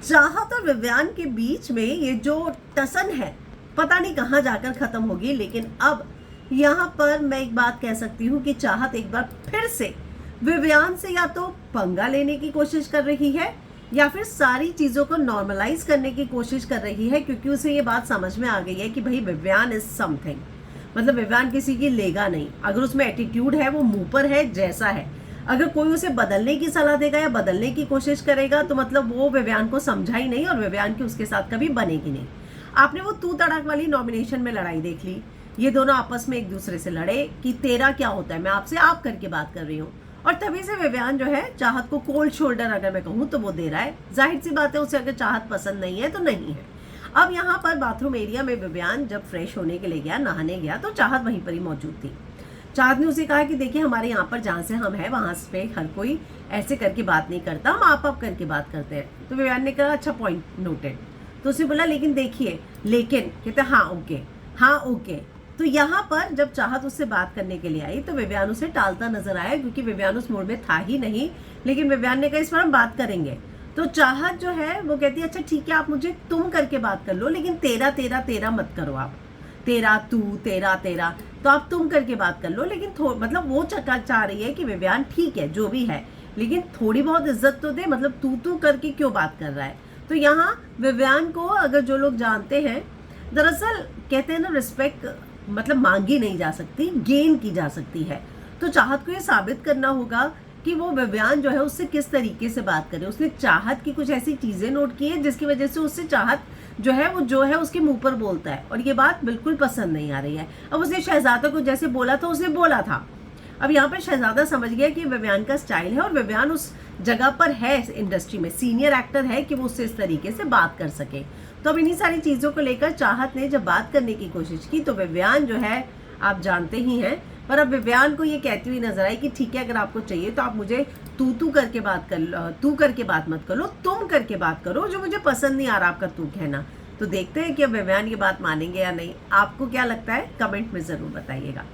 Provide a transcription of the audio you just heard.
चाहत और विव्यान के बीच में ये जो टसन है पता नहीं कहाँ जाकर खत्म होगी। लेकिन अब यहाँ पर मैं एक बात कह सकती हूँ कि चाहत एक बार फिर से विव्यान से या तो पंगा लेने की कोशिश कर रही है या फिर सारी चीजों को नॉर्मलाइज करने की कोशिश कर रही है, क्योंकि उसे ये बात समझ में आ गई है कि भाई विव्यान इज समथिंग, मतलब विव्यान किसी की लेगा नहीं। अगर उसमें एटीट्यूड है, वो मुंह पर है जैसा है, अगर कोई उसे बदलने की सलाह देगा या बदलने की कोशिश करेगा तो मतलब वो विव्यान को समझा ही नहीं और विव्यान की उसके साथ कभी बनेगी नहीं। आपने वो तू तड़ाक वाली नॉमिनेशन में लड़ाई देख ली, ये दोनों आपस में एक दूसरे से लड़े कि तेरा क्या होता है, मैं आपसे आप करके बात कर रही हूँ, और तभी से विव्यान जो है चाहत को कोल्ड शोल्डर अगर मैं कहूँ तो वो दे रहा है। जाहिर सी बात है, उसे अगर चाहत पसंद नहीं है तो नहीं है। अब यहाँ पर बाथरूम एरिया में विव्यान जब फ्रेश होने के लिए गया, नहाने गया, तो चाहत वहीं पर ही मौजूद थी। चाहत ने उसे कहा कि देखिए हमारे यहाँ पर जहाँ से हम हैं वहाँ पे हर कोई ऐसे करके बात नहीं करता, हम आप करके बात करते हैं। तो विव्यान ने कहा अच्छा, पॉइंट नोटेड। तो उसे बोला लेकिन देखिए, लेकिन कहते हाँ ओके, हाँ ओके। तो यहाँ पर जब चाहत उससे बात करने के लिए आई तो विव्यान उसे टालता नजर आया, क्योंकि विव्यान उस मोड में था ही नहीं। लेकिन विव्यान ने कहा इस पर हम बात करेंगे। तो चाहत जो है वो कहती है अच्छा ठीक है, आप मुझे तुम करके बात कर लो, लेकिन तेरा तेरा तेरा मत करो, आप तेरा तू तेरा तेरा, तो आप तुम करके बात कर लो। लेकिन मतलब वो चाह रही है कि विव्यान ठीक है जो भी है, लेकिन थोड़ी बहुत इज्जत तो दे, मतलब तू करके क्यों बात कर रहा है। तो यहाँ विव्यान को अगर जो लोग जानते हैं, दरअसल कहते हैं ना रिस्पेक्ट मतलब मांगी नहीं जा सकती, गेन की जा सकती है। तो चाहत को ये साबित करना होगा कि वो विव्यान जो है उससे किस तरीके से बात करे। उसने चाहत की कुछ ऐसी चीजें नोट की है जिसकी वजह से उससे चाहत जो है वो जो है उसके मुंह पर बोलता है, और ये बात बिल्कुल पसंद नहीं आ रही है। अब उसने शहजादा को जैसे बोला था उसने बोला था, अब यहाँ पर शहजादा समझ गया कि विव्यान का स्टाइल है और विव्यान उस जगह पर है इंडस्ट्री में, सीनियर एक्टर है कि वो उससे इस तरीके से बात कर सके। तो अब इन्हीं सारी चीजों को लेकर चाहत ने जब बात करने की कोशिश की तो विव्यान जो है आप जानते ही हैं, पर अब विव्यान को ये कहती हुई नजर आई कि ठीक है अगर आपको चाहिए तो आप मुझे तू करके बात कर लो, तू करके बात मत करो, तुम करके बात करो, जो मुझे पसंद नहीं आ रहा आपका तू कहना। तो देखते हैं कि अब विव्यान ये बात मानेंगे या नहीं। आपको क्या लगता है, कमेंट में जरूर बताइएगा।